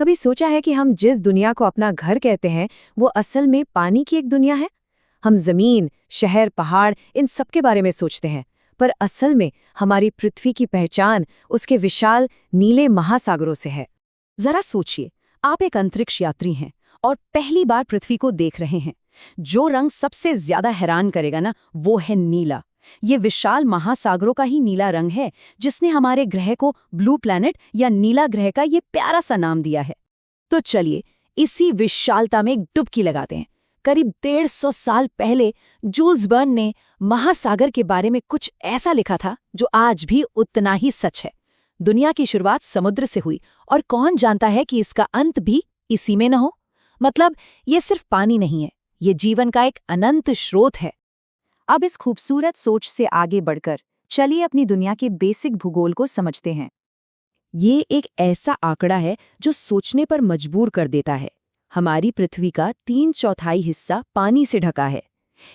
कभी सोचा है कि हम जिस दुनिया को अपना घर कहते हैं वो असल में पानी की एक दुनिया है। हम जमीन, शहर, पहाड़ इन सब के बारे में सोचते हैं, पर असल में हमारी पृथ्वी की पहचान उसके विशाल नीले महासागरों से है। जरा सोचिए, आप एक अंतरिक्ष यात्री हैं और पहली बार पृथ्वी को देख रहे हैं। जो रंग सबसे ज्यादा हैरान करेगा ना, वो है नीला। ये विशाल महासागरों का ही नीला रंग है जिसने हमारे ग्रह को ब्लू प्लैनेट या नीला ग्रह का ये प्यारा सा नाम दिया है। तो चलिए इसी विशालता में एक डुबकी लगाते हैं। करीब 150 साल पहले जूल्स वर्न ने महासागर के बारे में कुछ ऐसा लिखा था जो आज भी उतना ही सच है। दुनिया की शुरुआत समुद्र से हुई और कौन जानता है कि इसका अंत भी इसी में न हो। मतलब ये सिर्फ पानी नहीं है, ये जीवन का एक अनंत स्रोत है। अब इस खूबसूरत सोच से आगे बढ़कर चलिए अपनी दुनिया के बेसिक भूगोल को समझते हैं। ये एक ऐसा आंकड़ा है जो सोचने पर मजबूर कर देता है। हमारी पृथ्वी का 3/4 हिस्सा पानी से ढका है।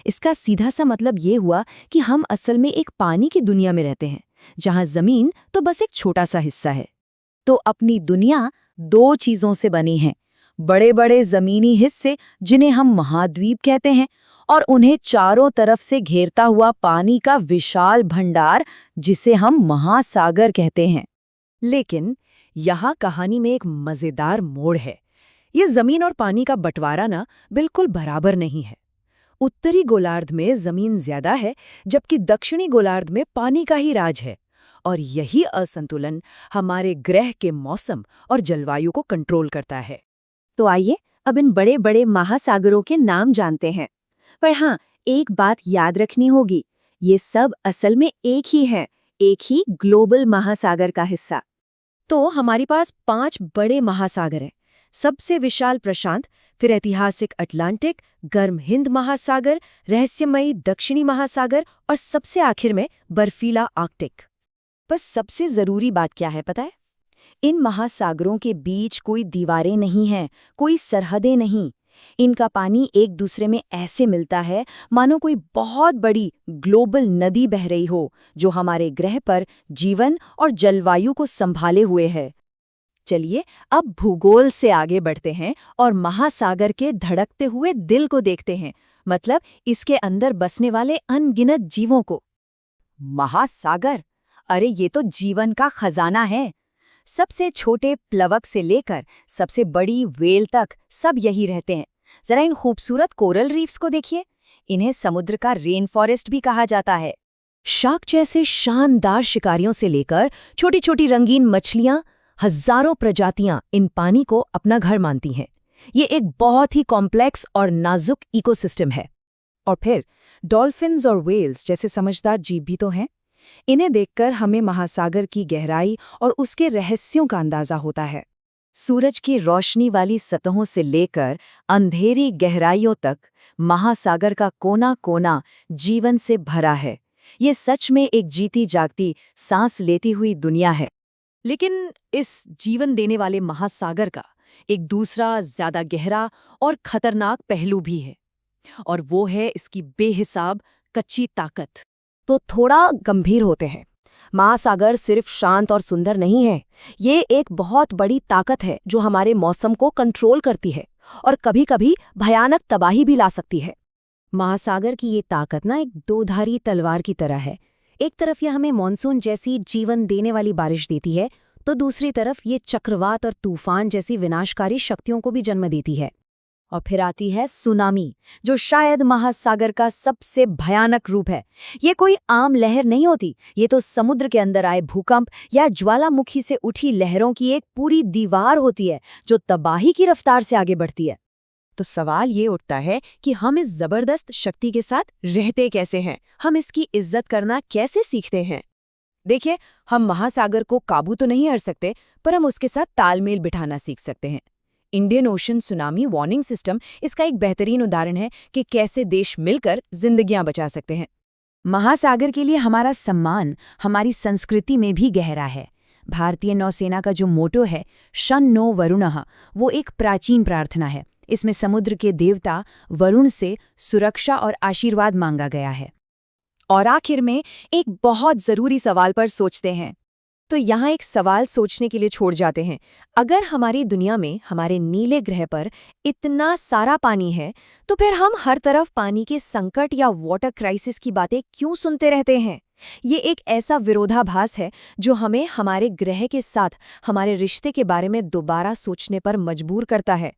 इसका सीधा सा मतलब ये हुआ कि हम असल में एक पानी की दुनिया में रहते हैं, जहां जमीन तो बस एक छोटा सा हिस्सा है। तो अपनी दुनिया 2 चीजों से बनी है, बड़े बड़े जमीनी हिस्से जिन्हें हम महाद्वीप कहते हैं, और उन्हें चारों तरफ से घेरता हुआ पानी का विशाल भंडार जिसे हम महासागर कहते हैं। लेकिन यहाँ कहानी में एक मजेदार मोड़ है। ये जमीन और पानी का बंटवारा ना बिल्कुल बराबर नहीं है। उत्तरी गोलार्ध में जमीन ज्यादा है, जबकि दक्षिणी गोलार्ध में पानी का ही राज है। और यही असंतुलन हमारे ग्रह के मौसम और जलवायु को कंट्रोल करता है। तो आइए अब इन बड़े बड़े महासागरों के नाम जानते हैं। पर हाँ, एक बात याद रखनी होगी, ये सब असल में एक ही है, एक ही ग्लोबल महासागर का हिस्सा। तो हमारे पास 5 बड़े महासागर हैं। सबसे विशाल प्रशांत, फिर ऐतिहासिक अटलांटिक, गर्म हिंद महासागर, रहस्यमयी दक्षिणी महासागर और सबसे आखिर में बर्फीला आर्कटिक। बस सबसे जरूरी बात क्या है पता है? इन महासागरों के बीच कोई दीवारें नहीं हैं, कोई सरहदें नहीं। इनका पानी एक दूसरे में ऐसे मिलता है मानो कोई बहुत बड़ी ग्लोबल नदी बह रही हो, जो हमारे ग्रह पर जीवन और जलवायु को संभाले हुए है। चलिए अब भूगोल से आगे बढ़ते हैं और महासागर के धड़कते हुए दिल को देखते हैं, मतलब इसके अंदर बसने वाले अनगिनत जीवों को। महासागर, अरे ये तो जीवन का खजाना है। सबसे छोटे प्लवक से लेकर सबसे बड़ी व्हेल तक सब यही रहते हैं। जरा इन खूबसूरत कोरल रीफ्स को देखिए, इन्हें समुद्र का रेन फॉरेस्ट भी कहा जाता है। शार्क जैसे शानदार शिकारियों से लेकर छोटी छोटी रंगीन मछलियां, हजारों प्रजातियां इन पानी को अपना घर मानती हैं। ये एक बहुत ही कॉम्प्लेक्स और नाजुक इकोसिस्टम है। और फिर डॉल्फिन्स और व्हेल्स जैसे समझदार जीव भी तो हैं। इन्हें देखकर हमें महासागर की गहराई और उसके रहस्यों का अंदाजा होता है। सूरज की रोशनी वाली सतहों से लेकर अंधेरी गहराइयों तक महासागर का कोना कोना जीवन से भरा है। ये सच में एक जीती जागती, सांस लेती हुई दुनिया है। लेकिन इस जीवन देने वाले महासागर का एक दूसरा ज्यादा गहरा और खतरनाक पहलू भी है, और वो है इसकी बेहिसाब कच्ची ताकत। तो थोड़ा गंभीर होते हैं। महासागर सिर्फ शांत और सुंदर नहीं है, ये एक बहुत बड़ी ताकत है जो हमारे मौसम को कंट्रोल करती है और कभी-कभी भयानक तबाही भी ला सकती है। महासागर की ये ताकत ना एक दोधारी तलवार की तरह है। एक तरफ यह हमें मॉनसून जैसी जीवन देने वाली बारिश देती है, तो दूसरी तरफ ये चक्रवात और तूफान जैसी विनाशकारी शक्तियों को भी जन्म देती है। और फिर आती है सुनामी, जो शायद महासागर का सबसे भयानक रूप है। ये कोई आम लहर नहीं होती, ये तो समुद्र के अंदर आए भूकंप या ज्वालामुखी से उठी लहरों की एक पूरी दीवार होती है जो तबाही की रफ्तार से आगे बढ़ती है। तो सवाल ये उठता है कि हम इस जबरदस्त शक्ति के साथ रहते कैसे हैं? हम इसकी इज्जत करना कैसे सीखते हैं? देखिए, हम महासागर को काबू तो नहीं कर सकते, पर हम उसके साथ तालमेल बिठाना सीख सकते हैं। Indian ocean tsunami warning system इसका एक बेहतरीन उदाहरण है कि कैसे देश मिलकर जिंदगियां बचा सकते हैं। महासागर के लिए हमारा सम्मान हमारी संस्कृति में भी गहरा है। भारतीय नौसेना का जो मोटो है, शन नो वरुणः, वो एक प्राचीन प्रार्थना है। इसमें समुद्र के देवता वरुण से सुरक्षा और आशीर्वाद मांगा गया है। और आखिर में एक बहुत जरूरी सवाल पर सोचते हैं, तो यहाँ एक सवाल सोचने के लिए छोड़ जाते हैं। अगर हमारी दुनिया में, हमारे नीले ग्रह पर इतना सारा पानी है, तो फिर हम हर तरफ पानी के संकट या वाटर क्राइसिस की बातें क्यों सुनते रहते हैं? ये एक ऐसा विरोधाभास है जो हमें हमारे ग्रह के साथ हमारे रिश्ते के बारे में दोबारा सोचने पर मजबूर करता है।